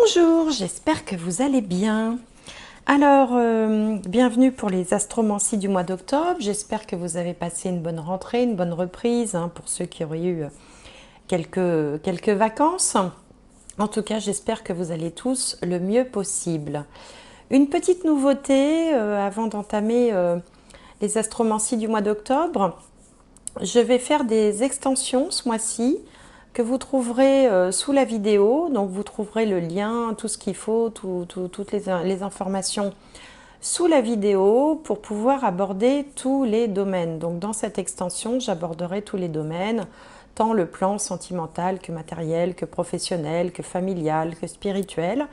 Bonjour, j'espère que vous allez bien. Alors, bienvenue pour les astromancies du mois d'octobre. J'espère que vous avez passé une bonne rentrée, une bonne reprise, hein, pour ceux qui auraient eu quelques vacances. En tout cas, j'espère que vous allez tous le mieux possible. Une petite nouveauté avant d'entamer les astromancies du mois d'octobre. Je vais faire des extensions ce mois-ci que vous trouverez sous la vidéo. Donc vous trouverez le lien, tout ce qu'il faut, toutes les informations sous la vidéo pour pouvoir aborder tous les domaines. Donc dans cette extension, j'aborderai tous les domaines, tant le plan sentimental que matériel, que professionnel, que familial, que spirituel.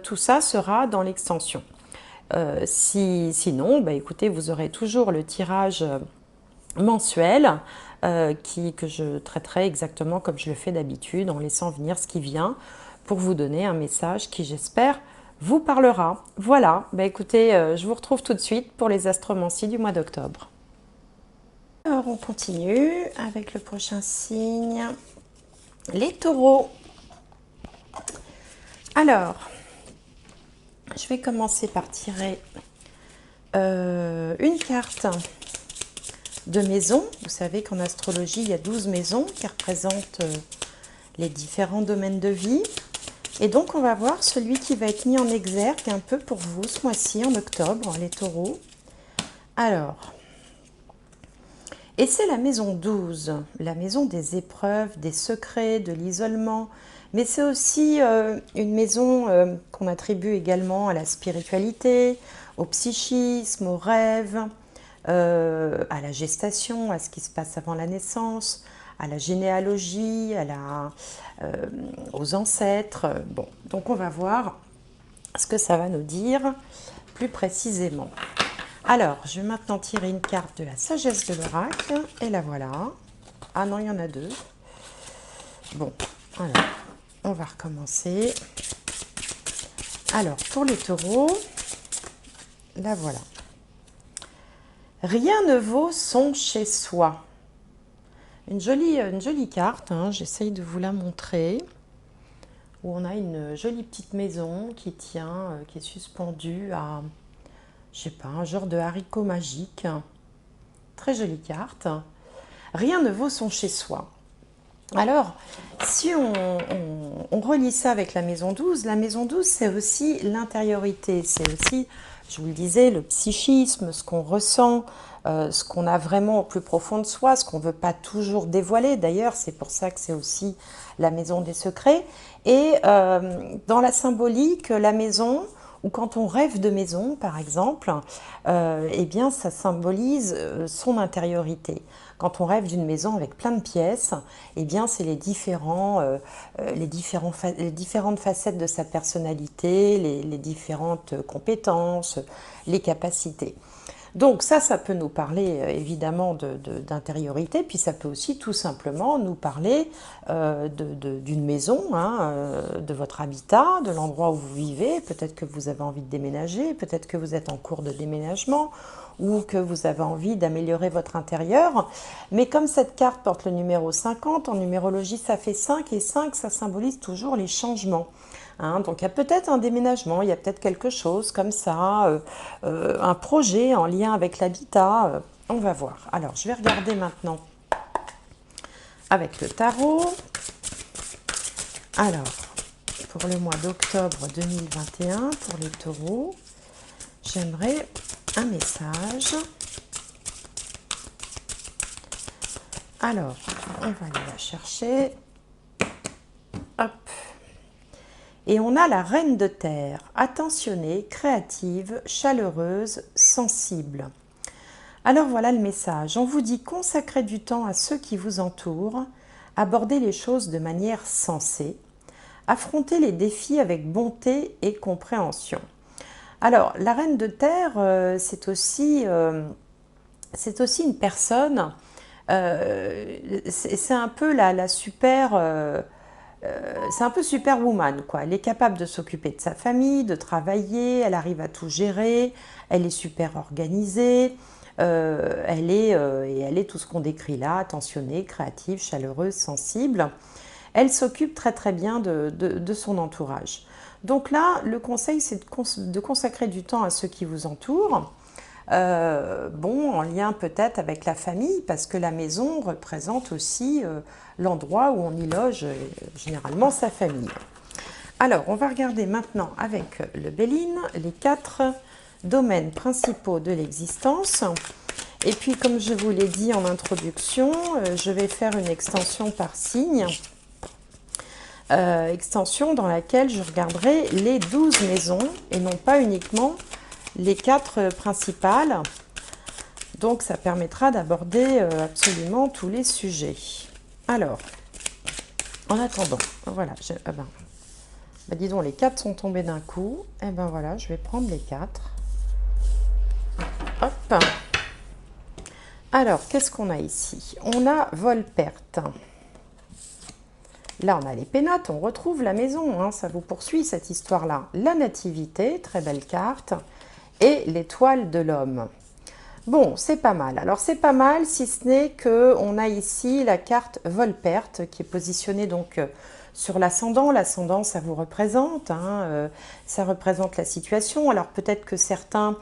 Tout ça sera dans l'extension. Sinon, bah, écoutez, vous aurez toujours le tirage mensuel que je traiterai exactement comme je le fais d'habitude, en laissant venir ce qui vient pour vous donner un message qui, j'espère, vous parlera. Voilà, bah écoutez, je vous retrouve tout de suite pour les astromancies du mois d'octobre. Alors on continue avec le prochain signe, les taureaux. Alors, je vais commencer par tirer une carte de maisons. Vous savez qu'en astrologie, il y a 12 maisons qui représentent les différents domaines de vie. Et donc, on va voir celui qui va être mis en exergue un peu pour vous ce mois-ci, en octobre, les taureaux. Alors, et c'est la maison 12, la maison des épreuves, des secrets, de l'isolement. Mais c'est aussi une maison qu'on attribue également à la spiritualité, au psychisme, aux rêves, à la gestation, à ce qui se passe avant la naissance, à la généalogie, aux ancêtres. Bon, donc on va voir ce que ça va nous dire plus précisément. Alors, je vais maintenant tirer une carte de la sagesse de l'oracle, et la voilà. Ah non, il y en a deux. Bon, alors, on va recommencer. Alors, pour les taureaux, la voilà. Rien ne vaut son chez soi. Une jolie carte, hein, j'essaye de vous la montrer, où on a une jolie petite maison qui tient, qui est suspendue à, je sais pas, un genre de haricot magique. Très jolie carte. Rien ne vaut son chez soi. Alors, si on relie ça avec la maison 12 c'est aussi l'intériorité, c'est aussi, je vous le disais, le psychisme, ce qu'on ressent, ce qu'on a vraiment au plus profond de soi, ce qu'on ne veut pas toujours dévoiler. D'ailleurs, c'est pour ça que c'est aussi la maison des secrets. Et dans la symbolique, la maison, ou quand on rêve de maison, par exemple, eh bien, ça symbolise son intériorité. Quand on rêve d'une maison avec plein de pièces, eh bien, c'est les différentes facettes de sa personnalité, les différentes compétences, les capacités. Donc ça peut nous parler évidemment d'intériorité, puis ça peut aussi tout simplement nous parler d'une maison, hein, de votre habitat, de l'endroit où vous vivez. Peut-être que vous avez envie de déménager, peut-être que vous êtes en cours de déménagement, ou que vous avez envie d'améliorer votre intérieur. Mais comme cette carte porte le numéro 50, en numérologie ça fait 5, et 5 ça symbolise toujours les changements. Hein, donc il y a peut-être un déménagement, il y a peut-être quelque chose comme ça, un projet en lien avec l'habitat, on va voir. Alors je vais regarder maintenant avec le tarot. Alors, pour le mois d'octobre 2021, pour les taureaux, j'aimerais un message. Alors, on va aller la chercher. Hop. Et on a la reine de terre, attentionnée, créative, chaleureuse, sensible. Alors voilà le message. On vous dit consacrer du temps à ceux qui vous entourent, aborder les choses de manière sensée, affronter les défis avec bonté et compréhension. Alors, la reine de terre, c'est aussi une personne, c'est un peu la super... c'est un peu superwoman, quoi. Elle est capable de s'occuper de sa famille, de travailler, elle arrive à tout gérer, elle est super organisée, elle est tout ce qu'on décrit là, attentionnée, créative, chaleureuse, sensible. elle s'occupe très très bien de son entourage. Donc là, le conseil, c'est de consacrer du temps à ceux qui vous entourent. Bon, en lien peut-être avec la famille, parce que la maison représente aussi l'endroit où on y loge généralement sa famille. Alors, on va regarder maintenant avec le Béline les 4 domaines principaux de l'existence. Et puis, comme je vous l'ai dit en introduction, je vais faire une extension par signe. Extension dans laquelle je regarderai les 12 maisons et non pas uniquement les 4 principales. Donc, ça permettra d'aborder absolument tous les sujets. Alors, en attendant, voilà, dis donc, les 4 sont tombés d'un coup. Et ben voilà, je vais prendre les 4. Hop. Alors, qu'est-ce qu'on a ici? On a vol-perte. Là, on a les pénates, on retrouve la maison, hein, ça vous poursuit cette histoire-là. La nativité, très belle carte, et l'étoile de l'homme. Bon, c'est pas mal. Alors, c'est pas mal, si ce n'est qu'on a ici la carte vol-perte qui est positionnée donc sur l'ascendant. L'ascendant, ça vous représente, hein, ça représente la situation. Alors, peut-être que certains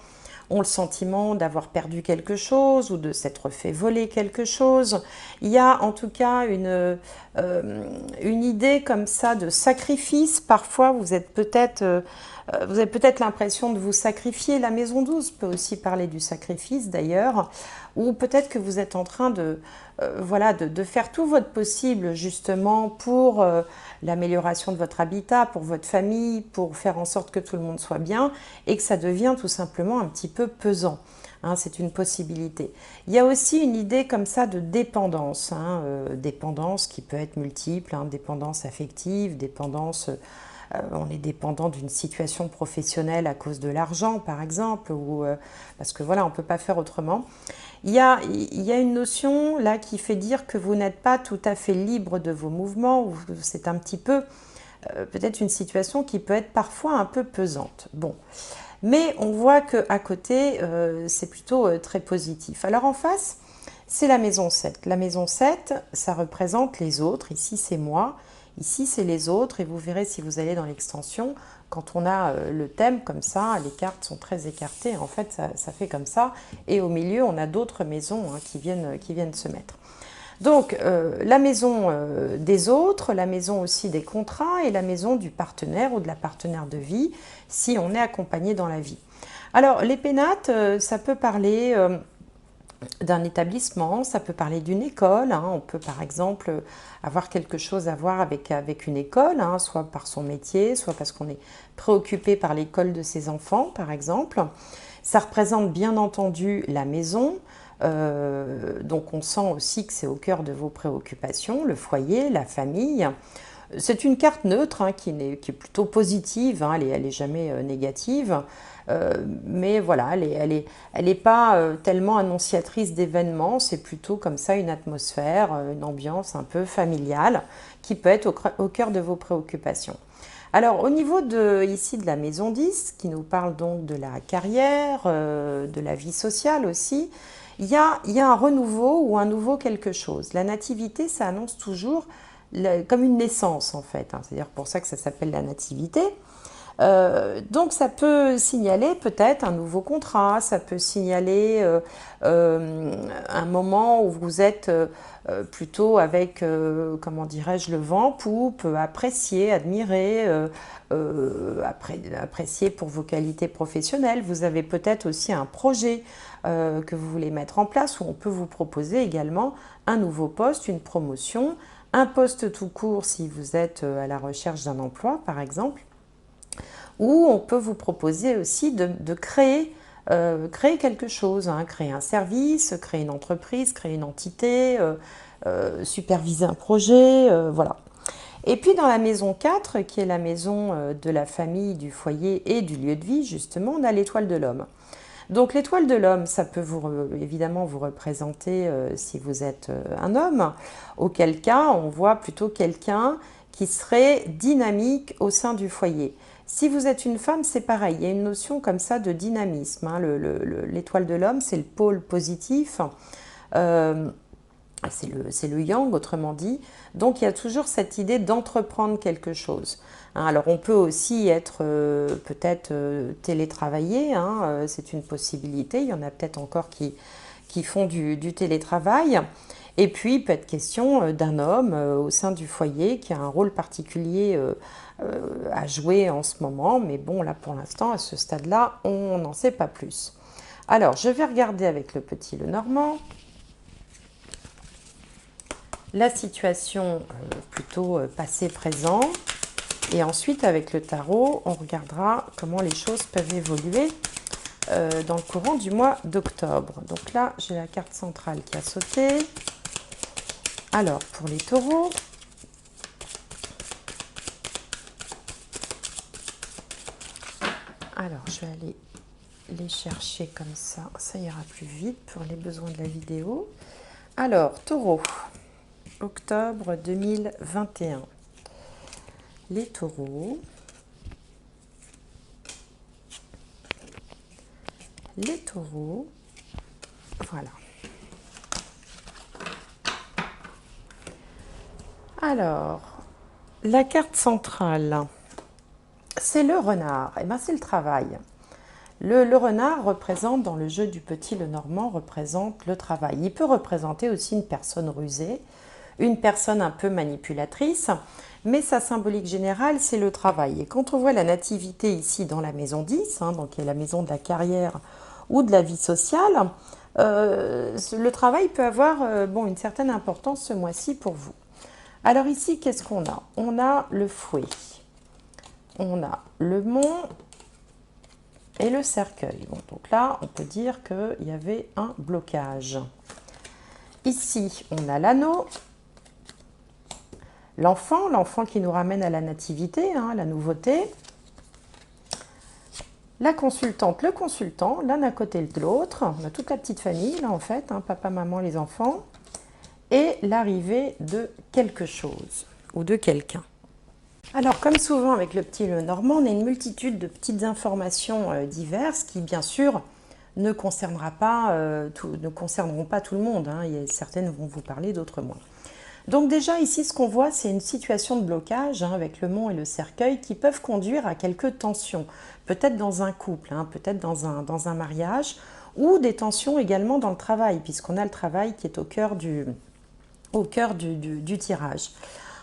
ont le sentiment d'avoir perdu quelque chose ou de s'être fait voler quelque chose. Il y a en tout cas une idée comme ça de sacrifice. Parfois, vous avez peut-être l'impression de vous sacrifier. La maison 12 peut aussi parler du sacrifice d'ailleurs, ou peut-être que vous êtes en train de faire tout votre possible justement pour l'amélioration de votre habitat, pour votre famille, pour faire en sorte que tout le monde soit bien, et que ça devient tout simplement un petit peu pesant. Hein, c'est une possibilité. Il y a aussi une idée comme ça de dépendance, hein, dépendance qui peut être multiple, hein, dépendance affective, dépendance... on est dépendant d'une situation professionnelle à cause de l'argent, par exemple, ou parce que voilà, on ne peut pas faire autrement. Il y a une notion là qui fait dire que vous n'êtes pas tout à fait libre de vos mouvements, ou c'est un petit peu peut-être une situation qui peut être parfois un peu pesante. Bon, mais on voit qu'à côté, c'est plutôt très positif. Alors en face, c'est la maison 7. La maison 7, ça représente les autres. Ici, c'est moi. Ici, c'est les autres. Et vous verrez si vous allez dans l'extension, quand on a le thème comme ça, les cartes sont très écartées. En fait, ça fait comme ça. Et au milieu, on a d'autres maisons hein, qui viennent se mettre. Donc, la maison des autres, la maison aussi des contrats et la maison du partenaire ou de la partenaire de vie, si on est accompagné dans la vie. Alors, les pénates, ça peut parler d'un établissement, ça peut parler d'une école. Hein. On peut par exemple avoir quelque chose à voir avec une école, hein, soit par son métier, soit parce qu'on est préoccupé par l'école de ses enfants, par exemple. Ça représente bien entendu la maison, donc on sent aussi que c'est au cœur de vos préoccupations, le foyer, la famille. C'est une carte neutre hein, qui est plutôt positive, hein, elle n'est jamais négative, mais voilà, elle est pas tellement annonciatrice d'événements, c'est plutôt comme ça une atmosphère, une ambiance un peu familiale qui peut être au cœur de vos préoccupations. Alors au niveau ici de la maison 10, qui nous parle donc de la carrière, de la vie sociale aussi, il y a un renouveau ou un nouveau quelque chose. La nativité, ça annonce toujours comme une naissance en fait, hein. C'est-à-dire pour ça que ça s'appelle la nativité. Donc ça peut signaler peut-être un nouveau contrat, ça peut signaler un moment où vous êtes plutôt avec, comment dirais-je, le vent en poupe, apprécié, admiré, apprécié pour vos qualités professionnelles. Vous avez peut-être aussi un projet que vous voulez mettre en place où on peut vous proposer également un nouveau poste, une promotion, un poste tout court si vous êtes à la recherche d'un emploi par exemple, ou on peut vous proposer aussi de créer quelque chose, hein, créer un service, créer une entreprise, créer une entité, superviser un projet, voilà. Et puis dans la maison 4, qui est la maison de la famille, du foyer et du lieu de vie, justement, on a l'étoile de l'homme. Donc l'étoile de l'homme, ça peut évidemment vous représenter si vous êtes un homme, auquel cas on voit plutôt quelqu'un qui serait dynamique au sein du foyer. Si vous êtes une femme, c'est pareil, il y a une notion comme ça de dynamisme. Hein. L'étoile de l'homme, c'est le pôle positif. c'est le yang, autrement dit. Donc, il y a toujours cette idée d'entreprendre quelque chose. Hein, alors, on peut aussi être peut-être télétravailler, hein, c'est une possibilité. Il y en a peut-être encore qui font du télétravail. Et puis, il peut être question d'un homme au sein du foyer qui a un rôle particulier à jouer en ce moment. Mais bon, là, pour l'instant, à ce stade-là, on n'en sait pas plus. Alors, je vais regarder avec le petit Lenormand la situation plutôt passé-présent. Et ensuite, avec le tarot, on regardera comment les choses peuvent évoluer dans le courant du mois d'octobre. Donc là, j'ai la carte centrale qui a sauté. Alors, pour les taureaux, alors je vais aller les chercher comme ça ira plus vite pour les besoins de la vidéo. Alors, taureau, octobre 2021. Les taureaux. Les taureaux. Voilà. Alors, la carte centrale, c'est le renard. Eh bien, c'est le travail. Le renard représente, dans le jeu du petit Lenormand, représente le travail. Il peut représenter aussi une personne rusée, une personne un peu manipulatrice, mais sa symbolique générale, c'est le travail. Et quand on voit la nativité ici dans la maison 10, hein, donc qui est la maison de la carrière ou de la vie sociale, le travail peut avoir bon, une certaine importance ce mois-ci pour vous. Alors ici, qu'est-ce qu'on a? On a le fouet, on a le mont et le cercueil. Bon, donc là, on peut dire qu'il y avait un blocage. Ici, on a l'anneau, l'enfant qui nous ramène à la nativité, hein, la nouveauté, la consultante, le consultant, l'un à côté de l'autre. On a toute la petite famille, là, en fait, hein, papa, maman, les enfants. Et l'arrivée de quelque chose ou de quelqu'un. Alors, comme souvent avec le petit Lenormand, on a une multitude de petites informations diverses qui, bien sûr, ne concerneront pas tout le monde. Hein. Certaines vont vous parler, d'autres moins. Donc déjà, ici, ce qu'on voit, c'est une situation de blocage hein, avec le mont et le cercueil qui peuvent conduire à quelques tensions. Peut-être dans un couple, hein, peut-être dans un mariage, ou des tensions également dans le travail, puisqu'on a le travail qui est au cœur du tirage.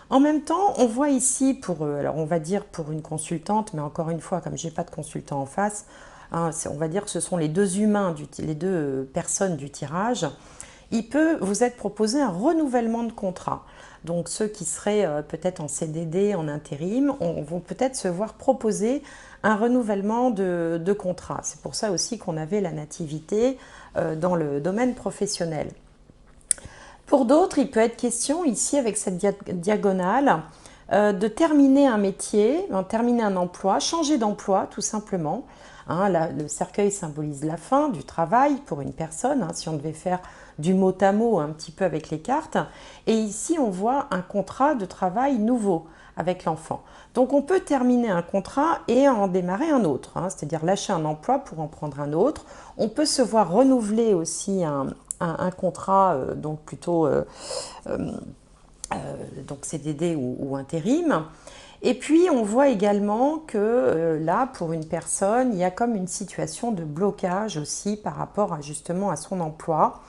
En même temps, on voit ici, alors on va dire pour une consultante, mais encore une fois, comme je n'ai pas de consultant en face, hein, on va dire que ce sont les deux humains, les deux personnes du tirage, il peut vous être proposé un renouvellement de contrat. Donc ceux qui seraient peut-être en CDD, en intérim, vont peut-être se voir proposer un renouvellement de contrat. C'est pour ça aussi qu'on avait la nativité dans le domaine professionnel. Pour d'autres, il peut être question ici avec cette diagonale de terminer un métier, terminer un emploi, changer d'emploi tout simplement. Hein, le cercueil symbolise la fin du travail pour une personne, hein, si on devait faire du mot à mot un petit peu avec les cartes. Et ici, on voit un contrat de travail nouveau avec l'enfant. Donc on peut terminer un contrat et en démarrer un autre, hein, c'est-à-dire lâcher un emploi pour en prendre un autre. On peut se voir renouveler aussi un contrat donc plutôt donc CDD ou intérim. Et puis on voit également que là pour une personne il y a comme une situation de blocage aussi par rapport justement à son emploi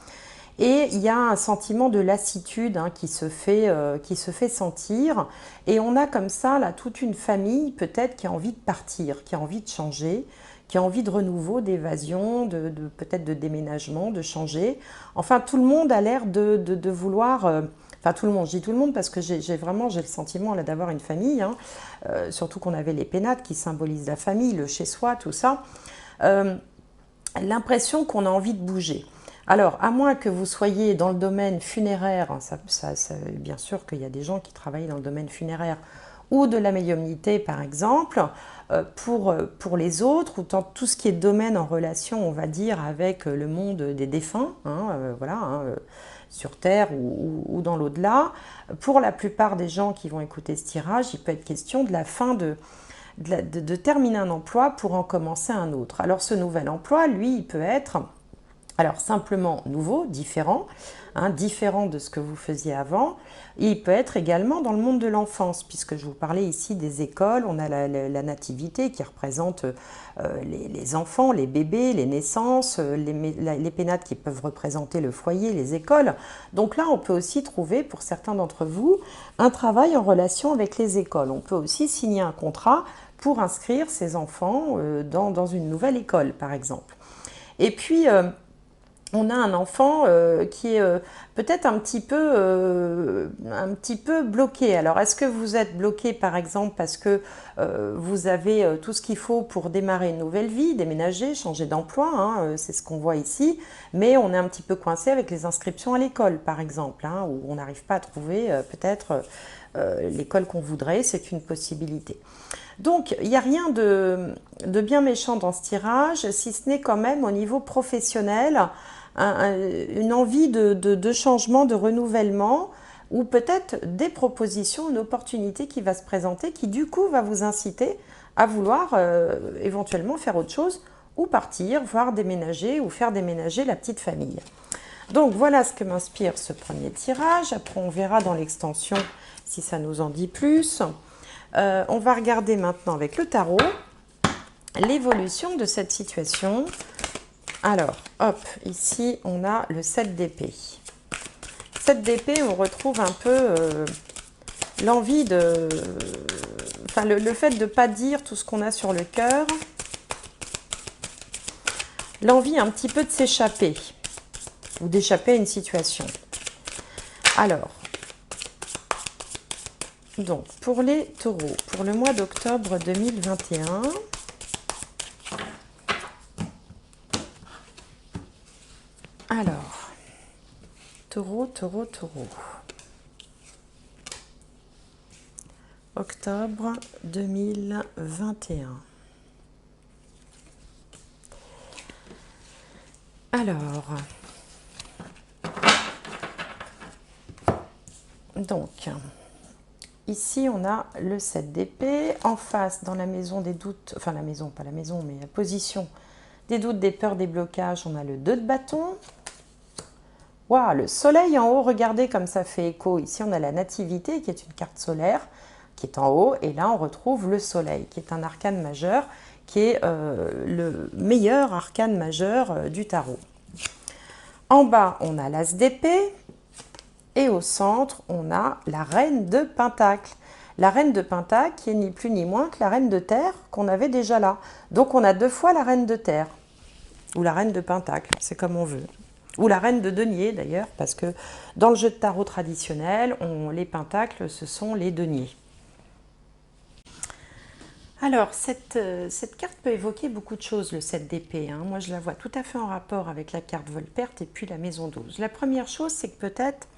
et il y a un sentiment de lassitude hein, qui se fait sentir et on a comme ça là toute une famille peut-être qui a envie de partir, qui a envie de changer, qui a envie de renouveau, d'évasion, peut-être de déménagement, de changer. Enfin, tout le monde a l'air de vouloir... enfin, tout le monde, je dis tout le monde parce que j'ai le sentiment d'avoir une famille, hein, surtout qu'on avait les pénates qui symbolisent la famille, le chez-soi, tout ça. L'impression qu'on a envie de bouger. Alors, à moins que vous soyez dans le domaine funéraire, bien sûr qu'il y a des gens qui travaillent dans le domaine funéraire, ou de la médiumnité par exemple, pour les autres, ou tout ce qui est domaine en relation, on va dire, avec le monde des défunts, hein, voilà, hein, sur Terre ou dans l'au-delà. Pour la plupart des gens qui vont écouter ce tirage, il peut être question de la fin de terminer un emploi pour en commencer un autre. Alors ce nouvel emploi, lui, il peut être... Alors simplement nouveau, différent, hein, différent de ce que vous faisiez avant. Il peut être également dans le monde de l'enfance, puisque je vous parlais ici des écoles, on a la nativité qui représente les enfants, les bébés, les naissances, les pénates qui peuvent représenter le foyer, les écoles. Donc là, on peut aussi trouver, pour certains d'entre vous, un travail en relation avec les écoles. On peut aussi signer un contrat pour inscrire ses enfants dans une nouvelle école, par exemple. Et puis, on a un enfant qui est peut-être un petit peu bloqué. Alors, est-ce que vous êtes bloqué, par exemple, parce que vous avez tout ce qu'il faut pour démarrer une nouvelle vie, déménager, changer d'emploi, hein, c'est ce qu'on voit ici, mais on est un petit peu coincé avec les inscriptions à l'école, par exemple, hein, où on n'arrive pas à trouver peut-être l'école qu'on voudrait, c'est une possibilité. Donc, il n'y a rien de bien méchant dans ce tirage, si ce n'est quand même au niveau professionnel, une envie de changement, de renouvellement, ou peut-être des propositions, une opportunité qui va se présenter, qui du coup va vous inciter à vouloir éventuellement faire autre chose, ou partir, voire déménager, ou faire déménager la petite famille. Donc voilà ce que m'inspire ce premier tirage. Après on verra dans l'extension si ça nous en dit plus. On va regarder maintenant avec le tarot l'évolution de cette situation. Alors, hop, ici, on a le 7 d'épée. 7 d'épée, on retrouve un peu l'envie de... Enfin, le fait de ne pas dire tout ce qu'on a sur le cœur. L'envie un petit peu de s'échapper ou d'échapper à une situation. Alors, donc, pour les taureaux, pour le mois d'octobre 2021... Alors, taureau. Octobre 2021. Alors, donc, ici on a le 7 d'épée. En face, dans la maison des doutes, enfin la maison, pas la maison, mais la position des doutes, des peurs, des blocages, on a le 2 de bâton. Waouh, le soleil en haut, regardez comme ça fait écho. Ici, on a la nativité qui est une carte solaire qui est en haut. Et là, on retrouve le soleil qui est un arcane majeur, qui est le meilleur arcane majeur du tarot. En bas, on a l'as d'épée. Et au centre, on a la reine de pentacle. La reine de pentacle qui est ni plus ni moins que la reine de terre qu'on avait déjà là. Donc, on a 2 fois la reine de terre. Ou la reine de pentacle, c'est comme on veut. Ou la reine de denier d'ailleurs, parce que dans le jeu de tarot traditionnel, les pentacles, ce sont les deniers. Alors, cette carte peut évoquer beaucoup de choses, le 7 d'épée. Hein. Moi, je la vois tout à fait en rapport avec la carte Volperte et puis la maison 12. La première chose, c'est que peut-être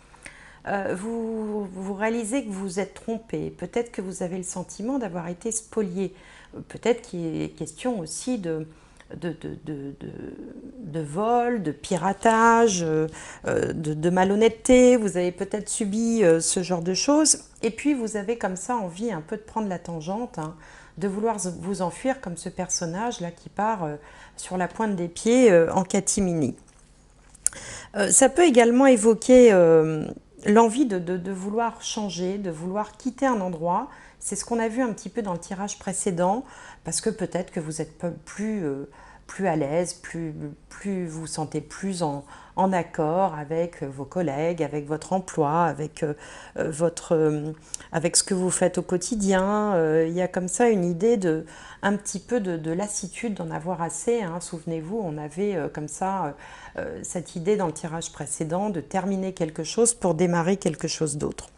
vous réalisez que vous vous êtes trompé. Peut-être que vous avez le sentiment d'avoir été spolié. Peut-être qu'il est question aussi de vol, de piratage, de malhonnêteté. Vous avez peut-être subi ce genre de choses. Et puis, vous avez comme ça envie un peu de prendre la tangente, hein, de vouloir vous enfuir comme ce personnage-là qui part sur la pointe des pieds en catimini. Ça peut également évoquer l'envie de vouloir changer, de vouloir quitter un endroit. C'est ce qu'on a vu un petit peu dans le tirage précédent, parce que peut-être que vous êtes plus à l'aise, vous vous sentez plus en accord avec vos collègues, avec votre emploi, avec ce que vous faites au quotidien. Il y a comme ça une idée un petit peu de lassitude, d'en avoir assez. Hein. Souvenez-vous, on avait comme ça cette idée dans le tirage précédent de terminer quelque chose pour démarrer quelque chose d'autre.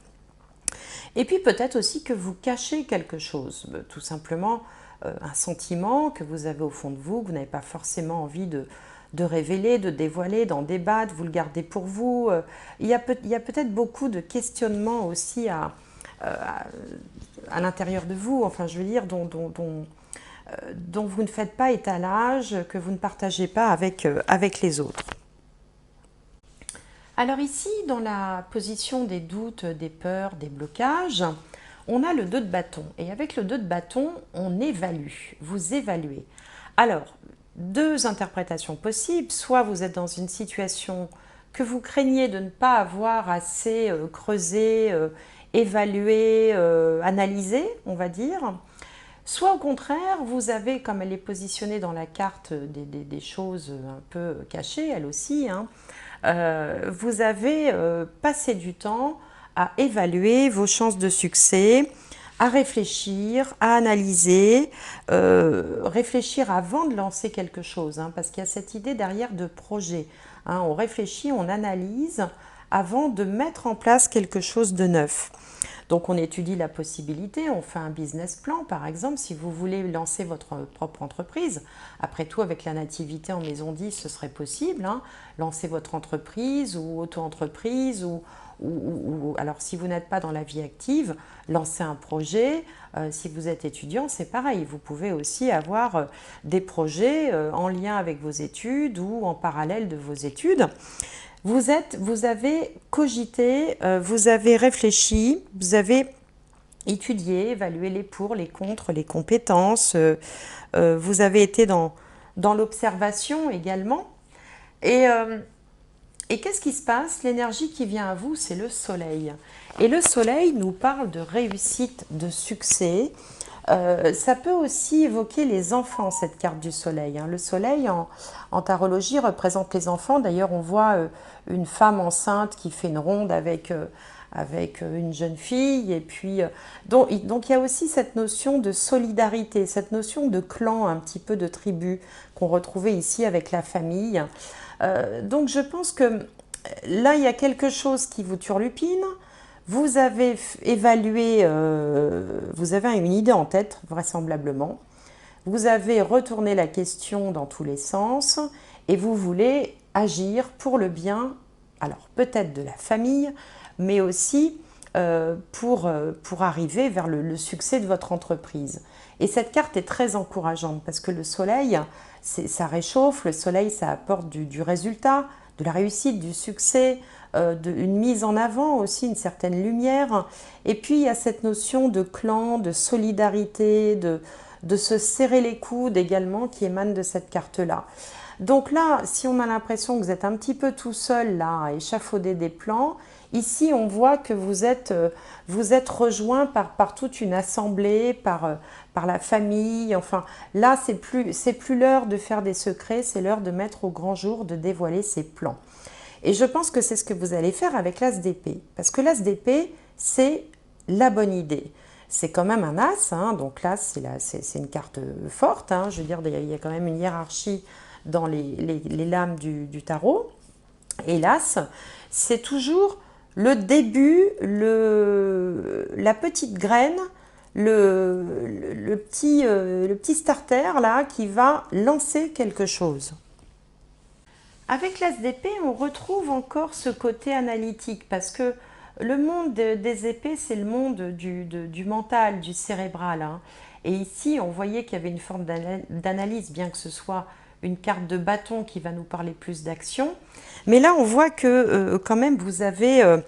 Et puis peut-être aussi que vous cachez quelque chose, tout simplement un sentiment que vous avez au fond de vous, que vous n'avez pas forcément envie de révéler, de dévoiler, d'en débattre, vous le gardez pour vous. Il y a peut-être beaucoup de questionnements aussi à l'intérieur de vous, enfin je veux dire, dont vous ne faites pas étalage, que vous ne partagez pas avec les autres. Alors ici, dans la position des doutes, des peurs, des blocages, on a le 2 de bâton. Et avec le 2 de bâton, on évalue, vous évaluez. Alors, deux interprétations possibles. Soit vous êtes dans une situation que vous craignez de ne pas avoir assez creusé, évalué, analysé, on va dire. Soit au contraire, vous avez, comme elle est positionnée dans la carte, des choses un peu cachées, elle aussi, hein, vous avez passé du temps à évaluer vos chances de succès, à réfléchir, à analyser, réfléchir avant de lancer quelque chose, hein, parce qu'il y a cette idée derrière de projet. Hein, on réfléchit, on analyse avant de mettre en place quelque chose de neuf. Donc on étudie la possibilité, on fait un business plan par exemple, si vous voulez lancer votre propre entreprise. Après tout, avec la nativité en maison 10, ce serait possible, hein, lancer votre entreprise ou auto-entreprise alors si vous n'êtes pas dans la vie active, lancer un projet. Si vous êtes étudiant, c'est pareil, vous pouvez aussi avoir des projets en lien avec vos études ou en parallèle de vos études. Vous avez cogité, vous avez réfléchi, vous avez étudié, évalué les pour, les contre, les compétences, vous avez été dans l'observation également. Et qu'est-ce qui se passe? L'énergie qui vient à vous, c'est le soleil. Et le soleil nous parle de réussite, de succès. Ça peut aussi évoquer les enfants, cette carte du soleil. Hein. Le soleil, en tarologie, représente les enfants. D'ailleurs, on voit une femme enceinte qui fait une ronde avec une jeune fille. Et puis, donc, il y a aussi cette notion de solidarité, cette notion de clan, un petit peu de tribu, qu'on retrouvait ici avec la famille. Donc, je pense que là, il y a quelque chose qui vous turlupine. Vous avez évalué, vous avez une idée en tête, vraisemblablement. Vous avez retourné la question dans tous les sens et vous voulez agir pour le bien, alors peut-être de la famille, mais aussi pour arriver vers le succès de votre entreprise. Et cette carte est très encourageante parce que le soleil, ça réchauffe, le soleil, ça apporte du résultat, de la réussite, du succès, une mise en avant aussi, une certaine lumière. Et puis il y a cette notion de clan, de solidarité, de se serrer les coudes également qui émane de cette carte-là. Donc là, si on a l'impression que vous êtes un petit peu tout seul là à échafauder des plans, ici on voit que vous êtes rejoint par toute une assemblée, par la famille. Enfin là, c'est plus l'heure de faire des secrets, c'est l'heure de mettre au grand jour, de dévoiler ses plans. Et je pense que c'est ce que vous allez faire avec l'as d'épée. Parce que l'as d'épée, c'est la bonne idée. C'est quand même un as, hein, donc l'as, c'est une carte forte. Hein, je veux dire, il y a quand même une hiérarchie dans les lames du tarot. Et l'as, c'est toujours le début, la petite graine, le petit starter là, qui va lancer quelque chose. Avec l'as d'épée, on retrouve encore ce côté analytique parce que le monde des épées, c'est le monde du mental, du cérébral. Hein. Et ici, on voyait qu'il y avait une forme d'analyse, bien que ce soit une carte de bâton qui va nous parler plus d'action. Mais là, on voit que quand même, vous avez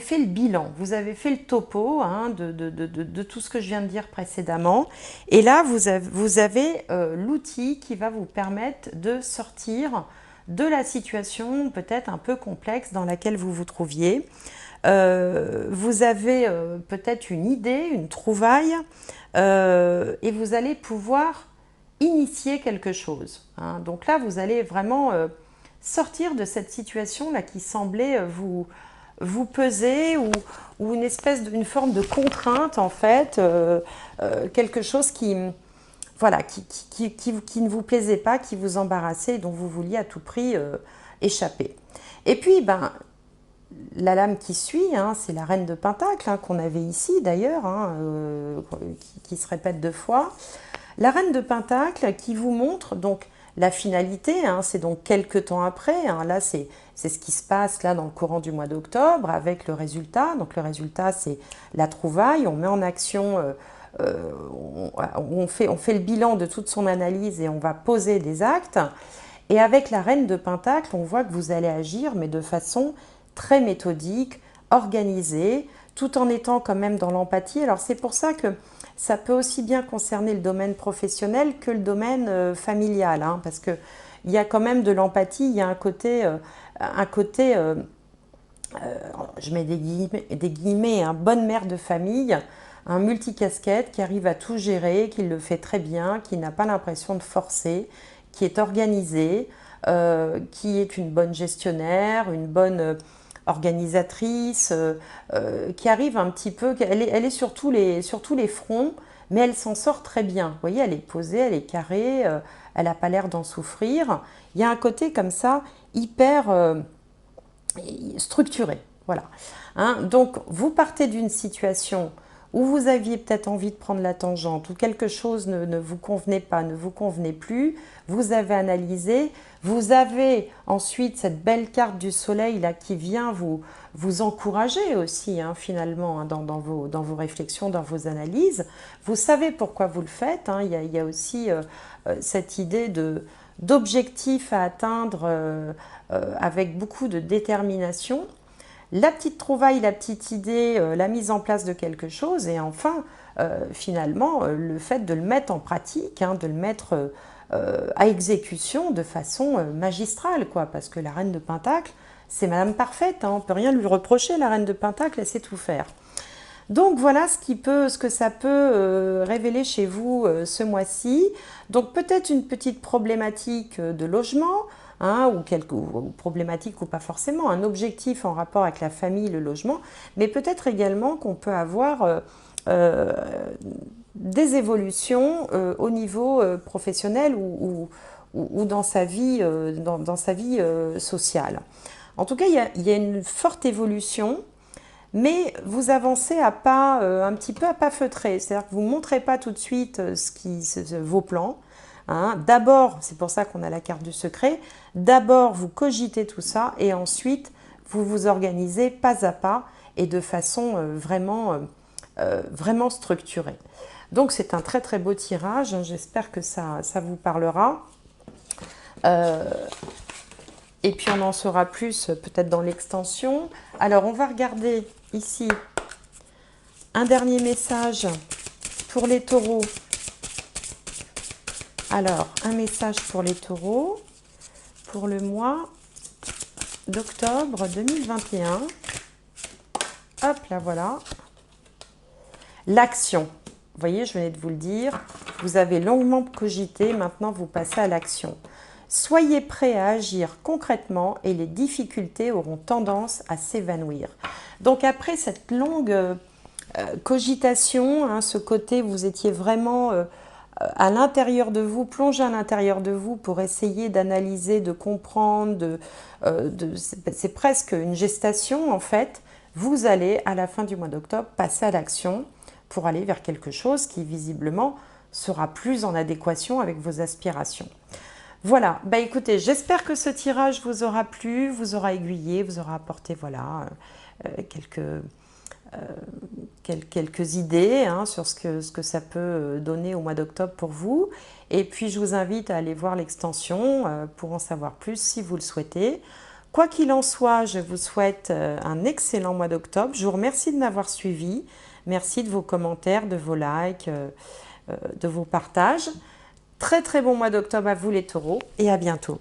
fait le bilan, vous avez fait le topo hein, de tout ce que je viens de dire précédemment. Et là, vous avez l'outil qui va vous permettre de sortir de la situation peut-être un peu complexe dans laquelle vous vous trouviez. Vous avez peut-être une idée, une trouvaille, et vous allez pouvoir initier quelque chose. Hein. Donc là, vous allez vraiment sortir de cette situation-là qui semblait vous peser ou une forme de contrainte en fait, quelque chose qui ne vous plaisait pas, qui vous embarrassait et dont vous vouliez à tout prix échapper. Et puis, la lame qui suit, hein, c'est la reine de Pentacle, hein, qu'on avait ici d'ailleurs, hein, qui se répète 2 fois. La reine de Pentacle qui vous montre donc la finalité, hein, c'est donc quelques temps après. Hein, là, c'est ce qui se passe là dans le courant du mois d'octobre avec le résultat. Donc le résultat, c'est la trouvaille. On met en action, on fait le bilan de toute son analyse et on va poser des actes. Et avec la reine de Pentacle, on voit que vous allez agir, mais de façon très méthodique, organisée, tout en étant quand même dans l'empathie. Alors c'est pour ça que ça peut aussi bien concerner le domaine professionnel que le domaine familial, hein, parce qu'il y a quand même de l'empathie, il y a un côté je mets des guillemets, hein, bonne mère de famille, un multicasquette qui arrive à tout gérer, qui le fait très bien, qui n'a pas l'impression de forcer, qui est organisée, qui est une bonne gestionnaire, une bonne organisatrice, qui arrive un petit peu, elle est sur tous les fronts, mais elle s'en sort très bien. Vous voyez, elle est posée, elle est carrée, elle n'a pas l'air d'en souffrir. Il y a un côté comme ça hyper structuré. Voilà. Hein, donc, vous partez d'une situation où vous aviez peut-être envie de prendre la tangente, où quelque chose ne vous convenait pas, ne vous convenait plus, vous avez analysé, vous avez ensuite cette belle carte du soleil là qui vient vous encourager aussi, hein, finalement, hein, dans vos réflexions, dans vos analyses. Vous savez pourquoi vous le faites, hein. Il y a aussi cette idée d'objectif à atteindre avec beaucoup de détermination. La petite trouvaille, la petite idée, la mise en place de quelque chose et enfin, finalement, le fait de le mettre en pratique, hein, de le mettre à exécution de façon magistrale, quoi, parce que la reine de Pentacle, c'est Madame Parfaite, hein, on ne peut rien lui reprocher, la reine de Pentacle, elle sait tout faire. Donc voilà ce que ça peut révéler chez vous ce mois-ci. Donc peut-être une petite problématique de logement, hein, ou problématique ou pas forcément, un objectif en rapport avec la famille, le logement, mais peut-être également qu'on peut avoir euh, des évolutions au niveau professionnel ou dans sa vie, dans sa vie sociale. En tout cas, il y a une forte évolution, mais vous avancez à pas, un petit peu à pas feutré. C'est-à-dire que vous ne montrez pas tout de suite vos plans. Hein. D'abord, c'est pour ça qu'on a la carte du secret, d'abord vous cogitez tout ça et ensuite vous vous organisez pas à pas et de façon vraiment structurée. Donc c'est un très très beau tirage, j'espère que ça vous parlera. Et puis on en saura plus peut-être dans l'extension. Alors on va regarder ici un dernier message pour les taureaux. Alors un message pour les taureaux pour le mois d'octobre 2021. Hop là voilà. L'action. Vous voyez, je venais de vous le dire. Vous avez longuement cogité, maintenant vous passez à l'action. Soyez prêts à agir concrètement et les difficultés auront tendance à s'évanouir. Donc après cette longue cogitation, hein, ce côté, vous étiez vraiment à l'intérieur de vous, plongé à l'intérieur de vous pour essayer d'analyser, de comprendre, c'est presque une gestation en fait. Vous allez à la fin du mois d'octobre passer à l'action pour aller vers quelque chose qui visiblement sera plus en adéquation avec vos aspirations. Voilà, bah écoutez, j'espère que ce tirage vous aura plu, vous aura aiguillé, vous aura apporté voilà, quelques idées hein, sur ce que ça peut donner au mois d'octobre pour vous. Et puis je vous invite à aller voir l'extension pour en savoir plus si vous le souhaitez. Quoi qu'il en soit, je vous souhaite un excellent mois d'octobre. Je vous remercie de m'avoir suivi. Merci de vos commentaires, de vos likes, de vos partages. Très très bon mois d'octobre à vous les taureaux et à bientôt.